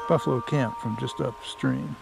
buffalo camp from just upstream.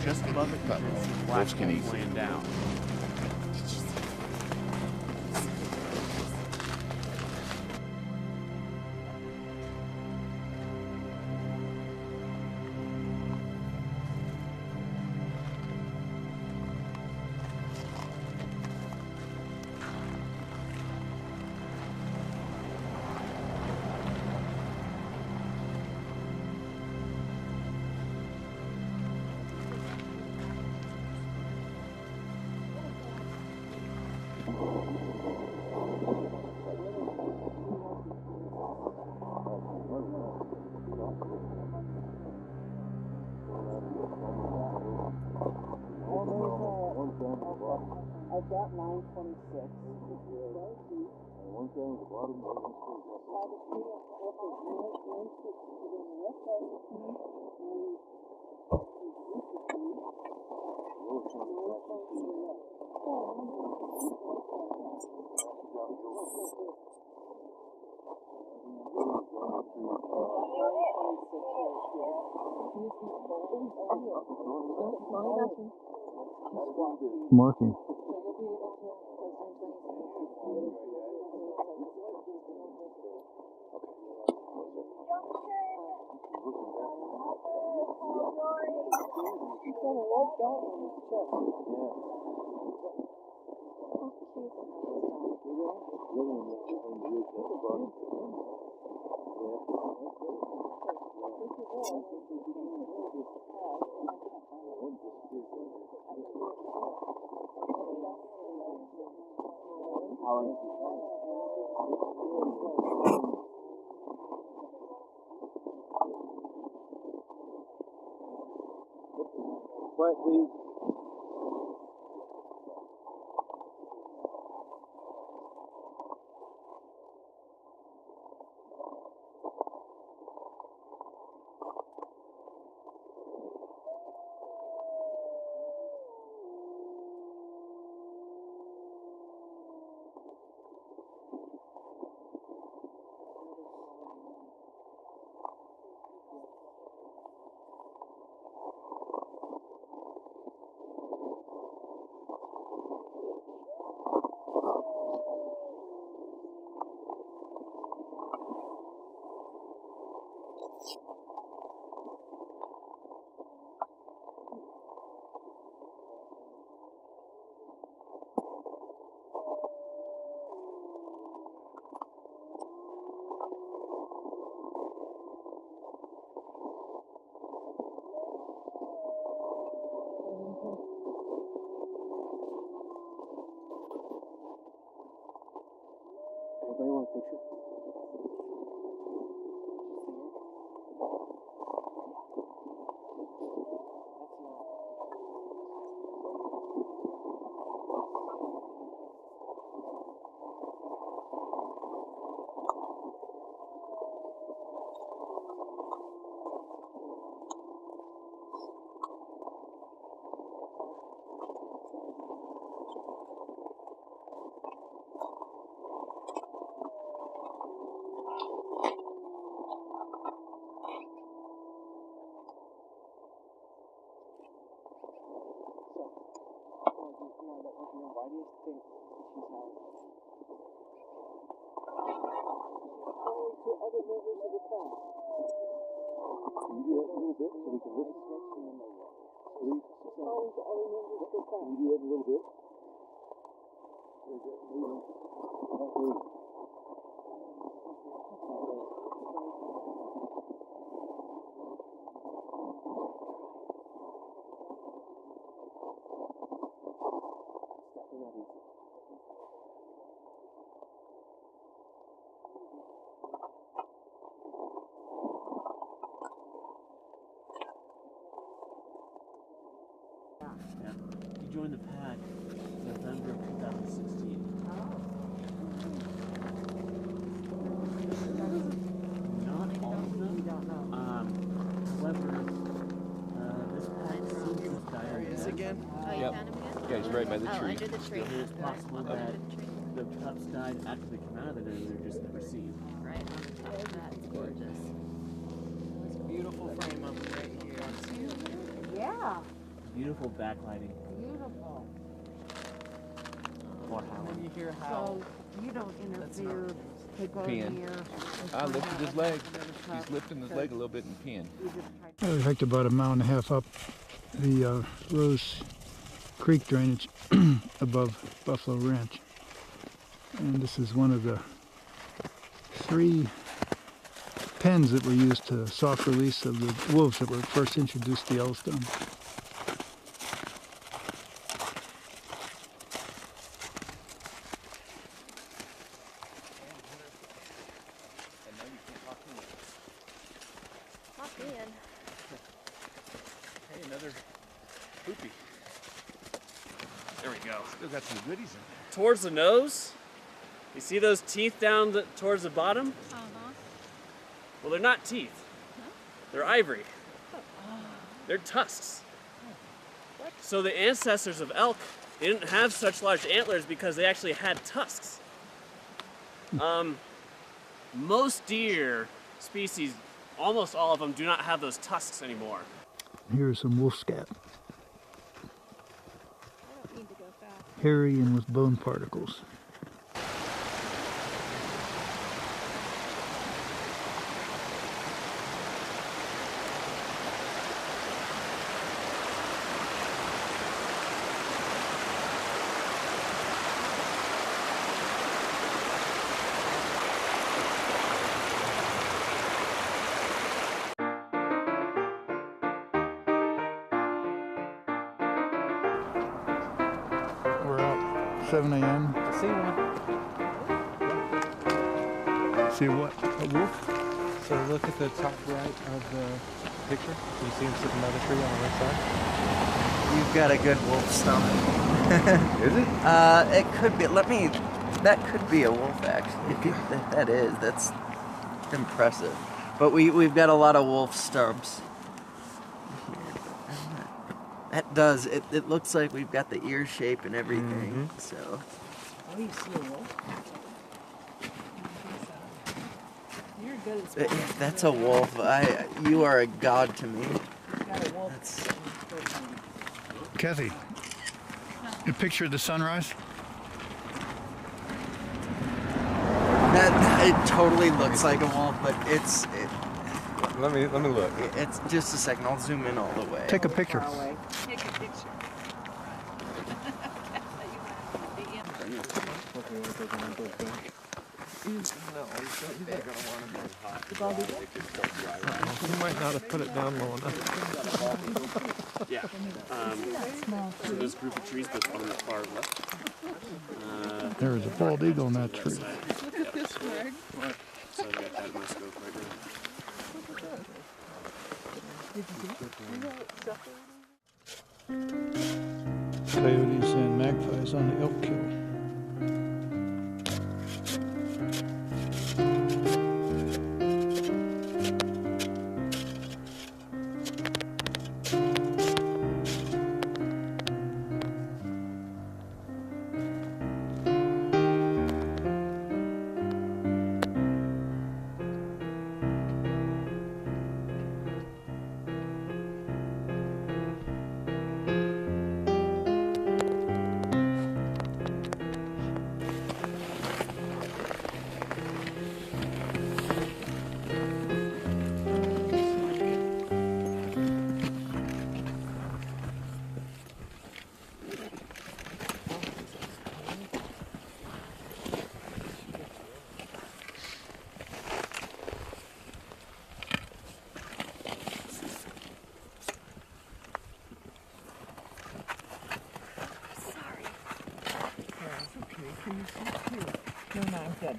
Just above it, you can see black holes laying down. I've got 926. Marking. Quiet, please. Anybody want a picture? Why do you think she's out? Calling to other members of the family. Can you do that a little bit so we can listen? Please. She's calling to other members of the family. Can you do that a little bit? Yeah. He joined the pack in November of 2016. Not all of them. However, this pack seems to have died again? Oh, you Yep. found him again? Yeah, he's right by the Oh, tree. under the tree. It's possible Under that the tree. the pups died after they come out of it and they're just never seen. Right on the top of that. It's gorgeous. It's a beautiful frame of it right here. Yeah, Beautiful backlighting. beautiful. Or And how then you hear how So you don't interfere to go Peeing. near. I lifted his leg. He's lifting his leg a little bit and peeing. I hiked about a mile and a half up the Rose Creek drainage above Buffalo Ranch. And this is one of the 3 pens that were used to soft release of the wolves that were first introduced to Yellowstone. Hop in. Hey, another poopy. There we go. Still got some goodies in there. Towards the nose, you see those teeth down towards the bottom? Well, they're not teeth. They're ivory. They're tusks. So the ancestors of elk, they didn't have such large antlers because they actually had tusks. Most deer species, almost all of them, do not have those tusks anymore. Here's some wolf scat, I don't need to go fast. hairy and with bone particles. We're out 7 a.m. See one. See what? A wolf? So look at the top right of the picture. You see him sitting by the tree on the right side? You've got a good wolf stump. Is it? It could be. That could be a wolf actually. That's impressive. But we've got a lot of wolf stumps. That does. It looks like we've got the ear shape and everything. So. Oh, you see a wolf? You're good at spotting. If that's a wolf, you are a god to me. Got a wolf. That's, Kathy, you picture the sunrise? that it totally looks like a wolf, but it's Let me look. it's just a second. I'll zoom in all the way. Take a picture. Far away. Take a picture. You might not have put it down low enough. Yeah. So this group of trees that's on the far left. There was a bald eagle in that tree. Look at this So I've got that in my scope right now. Coyotes and magpies on the elk kill. No, I'm good.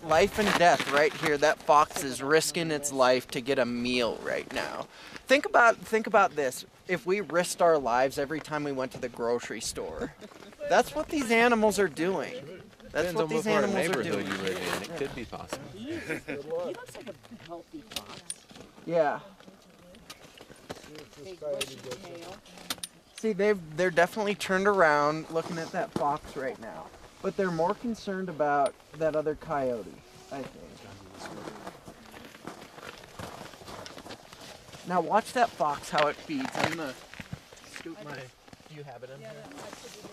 Life and death right here. That fox is risking its life to get a meal right now. Think about this. If we risked our lives every time we went to the grocery store, that's what these animals are doing. That's what these animals are doing. You live in. It could be possible. He looks like a healthy fox. Yeah. Big bushy tail. See, they're definitely turned around looking at that fox right now. But they're more concerned about that other coyote, I think. Now watch that fox, how it feeds. I'm gonna scoop my... Do you have it in here?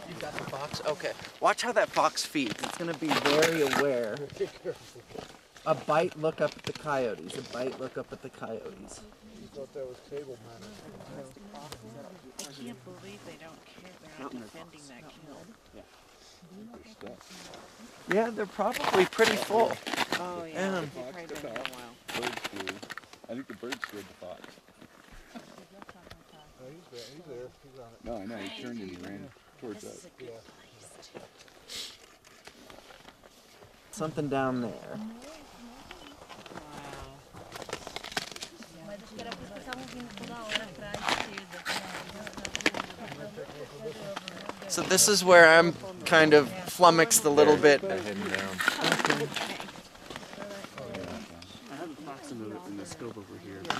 You've got the fox? Okay. Watch how that fox feeds. It's gonna be very aware. A bite, look up at the coyotes. A bite, look up at the coyotes. You thought that was table manners. I can't believe they don't care. They're not defending that kill. Yeah, they're probably pretty full. Oh yeah. Yeah. They've probably been there a while. Birds flew. I think the bird scared the fox. Oh, he's there. He's on it. No, I know. He turned and he ran towards This us. is a good place too. Something down there. Wow. So this is where I'm kind of flummoxed a little bit. Heading down. I have a fox in the scope over here. If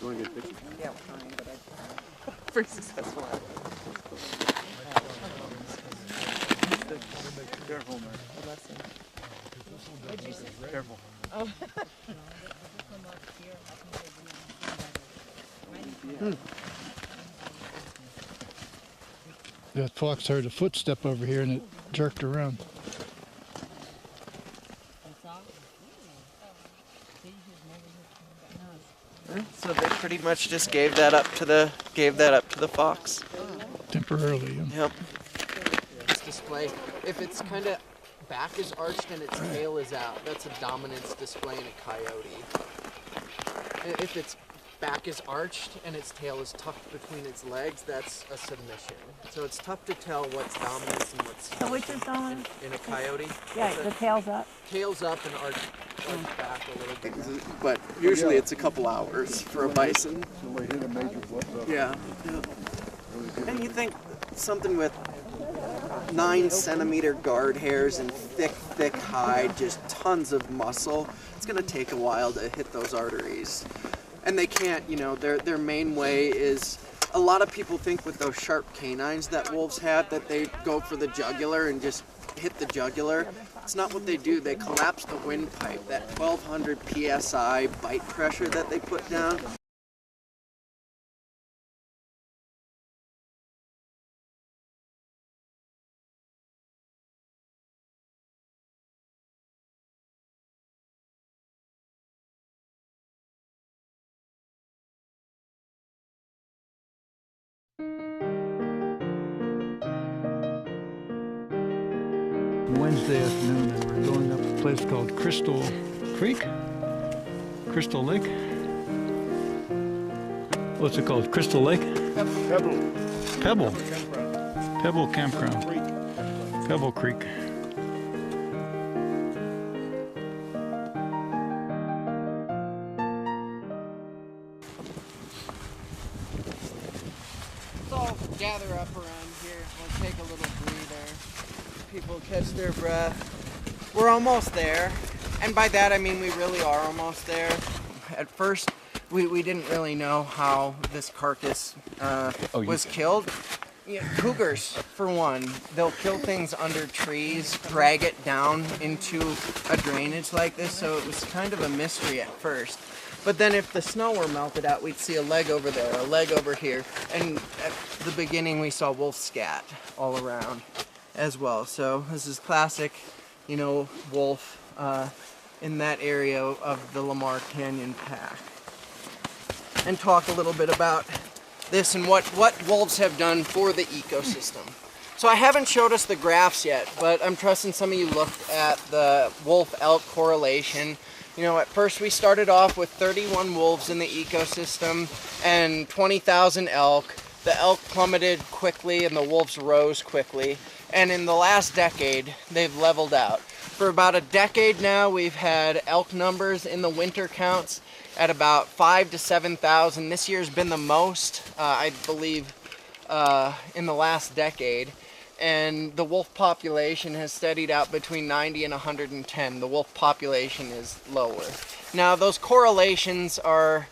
you want to get a picture? Yeah, fine, but I pretty successful. Careful, man. What'd you say? Careful. Oh. That fox heard a footstep over here and it jerked around. So they pretty much just gave that up to the fox. Temporarily. Yep. This display, if it's kind of back is arched and its tail is out, that's a dominance display in a coyote. If its back is arched and its tail is tucked between its legs, that's a submission. So it's tough to tell what's dominance and what's So which is dominant? in a coyote. Yeah, the tail's up. Tail's up and arched back a little bit. But usually it's a couple hours for a bison. Somebody hit a major blood vessel. Yeah. And you think something with 9-centimeter guard hairs and thick hide, just tons of muscle, it's gonna take a while to hit those arteries. And they can't, their main way is, a lot of people think with those sharp canines that wolves have that they go for the jugular and just hit the jugular. It's not what they do. They collapse the windpipe, that 1200 PSI bite pressure that they put down. Wednesday afternoon and we're going up a place called Crystal Creek? Crystal Lake? What's it called? Crystal Lake? Pebble. Pebble Campground. Pebble Creek. let's all gather up around here. We'll take a little breather. People catch their breath. We're almost there. And by that I mean we really are almost there. At first, we didn't really know how this carcass was killed. Yeah, cougars, for one, they'll kill things under trees, drag it down into a drainage like this, so it was kind of a mystery at first. But then if the snow were melted out, we'd see a leg over there, a leg over here, and at the beginning we saw wolf scat all around as well. So this is classic, you know, wolf in that area of the Lamar Canyon Pack. And talk a little bit about this and what wolves have done for the ecosystem. So I haven't showed us the graphs yet, but I'm trusting some of you looked at the wolf-elk correlation. You know, at first we started off with 31 wolves in the ecosystem and 20,000 elk. The elk plummeted quickly and the wolves rose quickly. And in the last decade, they've leveled out. For about a decade now, we've had elk numbers in the winter counts at about 5,000 to 7,000. This year's been the most, I believe, in the last decade. And the wolf population has steadied out between 90 and 110. The wolf population is lower. Now, those correlations are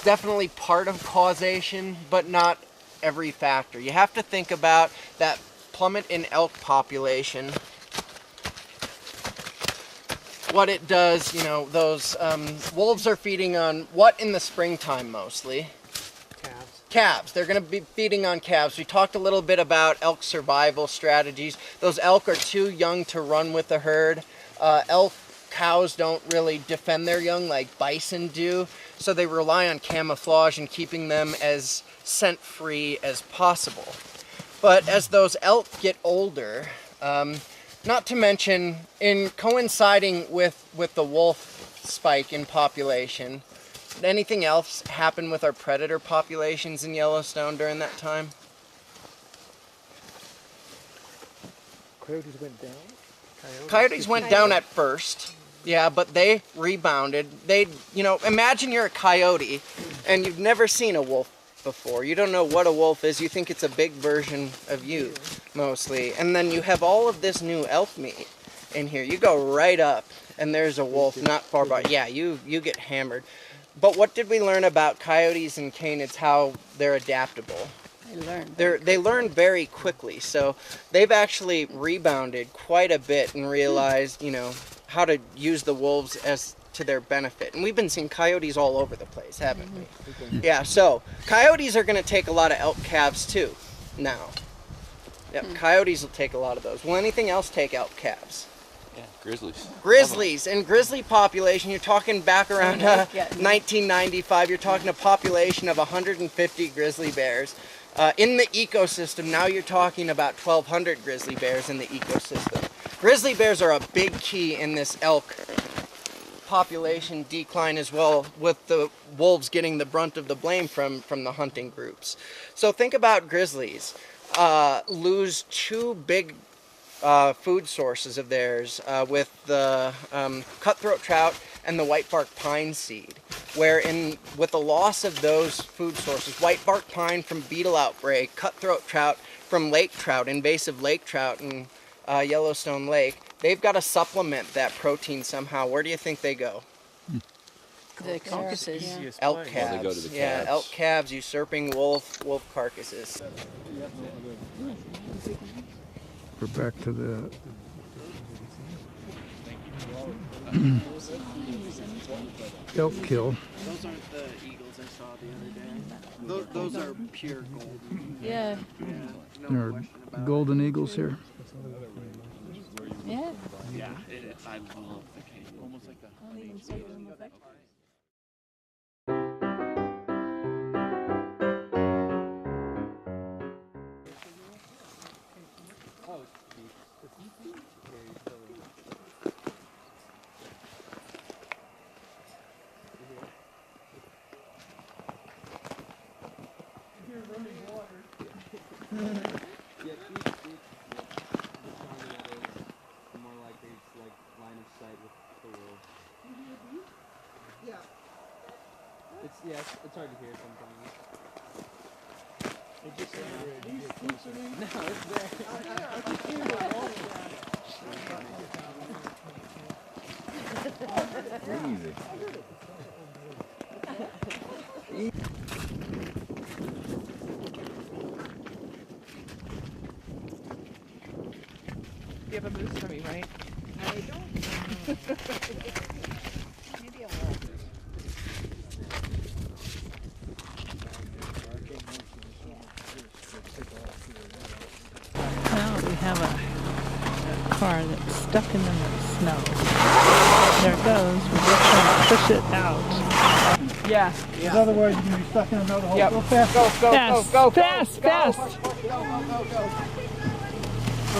definitely part of causation, but not every factor. You have to think about that plummet in elk population. What it does, you know, those wolves are feeding on what in the springtime mostly? Calves. They're going to be feeding on calves. We talked a little bit about elk survival strategies. Those elk are too young to run with the herd. Elk cows don't really defend their young like bison do, so they rely on camouflage and keeping them as scent-free as possible. But as those elk get older, not to mention, in coinciding with the wolf spike in population, did anything else happen with our predator populations in Yellowstone during that time? Coyotes went down? Coyotes went down at first, yeah, but they rebounded. You know, imagine you're a coyote and you've never seen a wolf before. You don't know what a wolf is. You think it's a big version of you, mostly. And then you have all of this new elk meat in here. You go right up and there's a wolf not far by. Yeah, you get hammered. But what did we learn about coyotes and canids? How they're adaptable. They learn very quickly. So they've actually rebounded quite a bit and realized, you know, how to use the wolves as to their benefit. And we've been seeing coyotes all over the place, haven't we? Yeah, so coyotes are going to take a lot of elk calves too now. Yep, coyotes will take a lot of those. Will anything else take elk calves? Yeah, grizzlies. Grizzlies, and grizzly population, you're talking back around 1995, you're talking a population of 150 grizzly bears. In the ecosystem, now you're talking about 1,200 grizzly bears in the ecosystem. Grizzly bears are a big key in this elk population decline as well, with the wolves getting the brunt of the blame from the hunting groups. So think about grizzlies. Lose two big food sources of theirs with the cutthroat trout and the whitebark pine seed, where with the loss of those food sources, whitebark pine from beetle outbreak, cutthroat trout from lake trout, invasive lake trout in Yellowstone Lake, they've got to supplement that protein somehow. Where do you think they go? The carcasses. Yeah. Elk calves. Oh, they go to the Yeah, calves. elk calves usurping wolf carcasses. We're back to the elk kill. Those aren't the eagles I saw the other day. Those are pure golden. Yeah. No There are question about it. golden eagles here. Yeah. Yeah, I love the canyon. Almost like the It's hard to hear sometimes. You have a moose for me, right? I don't know. Maybe a wolf. Now we have a car that's stuck in the snow. There it goes. We're just trying to push it out. Yeah. Because otherwise you're going to be stuck in another hole. Yep. Go fast. Fast, fast.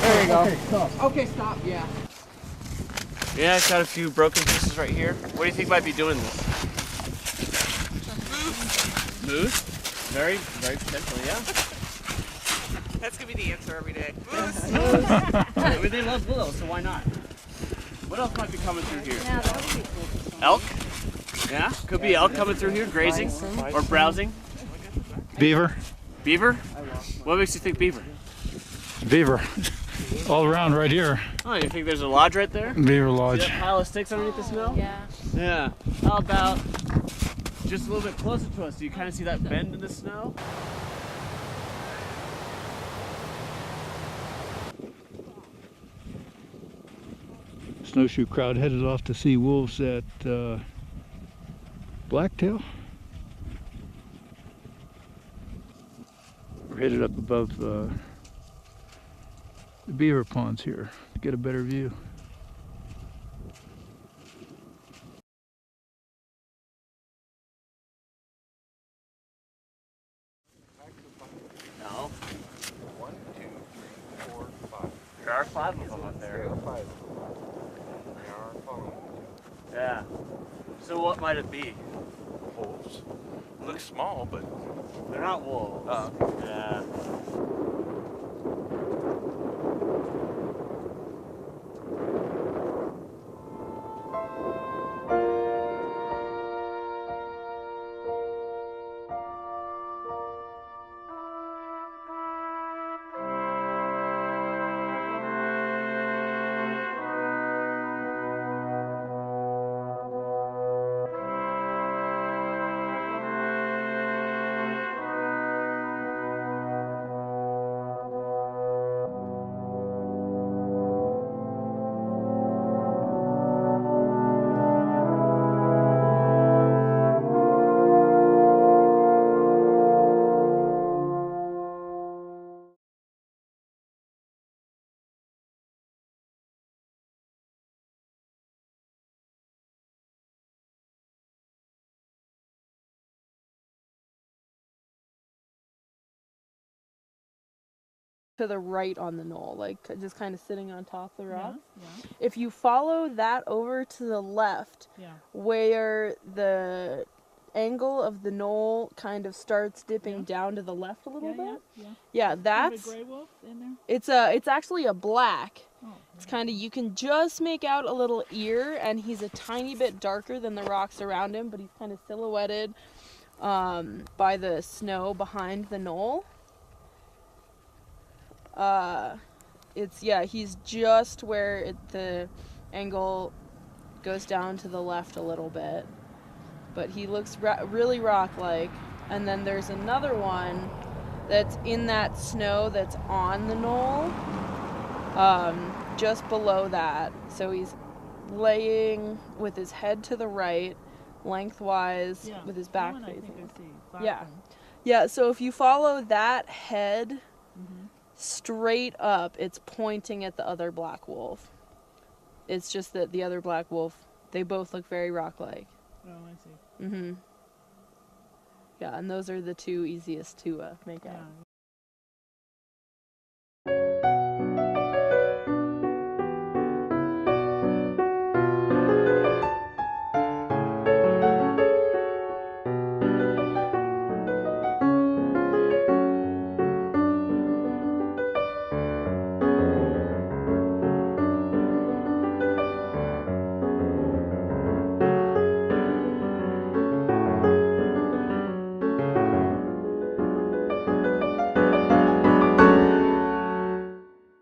There you go. Okay, stop. Okay, stop. Yeah. Yeah, it's got a few broken pieces right here. What do you think might be doing this? Moose? Very, very potentially, yeah. That's gonna be the answer every day. I mean, they love willows, so why not? What else might be coming through here? Yeah, that would be cool to Elk? Yeah, could be elk coming through here, grazing or browsing. Beaver. Beaver? What makes you think beaver? Beaver. All around right here. Oh, you think there's a lodge right there? Beaver See Lodge. that pile of sticks underneath the snow? Yeah. Yeah. How about just a little bit closer to us? Do you kind of see that bend in the snow? Snowshoe crowd headed off to see wolves at Blacktail. We're headed up above the beaver ponds here to get a better view. No. 1, 2, 3, 4, 5. There are 5 of them up there. 5 of them. They are following Yeah. So what might it be? wolves. Looks small, but They're not wolves. Yeah. To the right on the knoll, like just kind of sitting on top of the rock. Yeah. If you follow that over to the left, Yeah. where the angle of the knoll kind of starts dipping down to the left a little bit. Yeah, that's gray wolf in there? it's actually a black. Oh, It's kind of, you can just make out a little ear, and he's a tiny bit darker than the rocks around him, but he's kind of silhouetted by the snow behind the knoll. He's just where the angle goes down to the left a little bit, but he looks really rock-like. And then there's another one that's in that snow that's on the knoll, just below that. So he's laying with his head to the right, lengthwise, with his back facing. Yeah, so if you follow that head straight up, it's pointing at the other black wolf. It's just that the other black wolf, they both look very rock-like. Oh, I see. Yeah, and those are the two easiest to make out.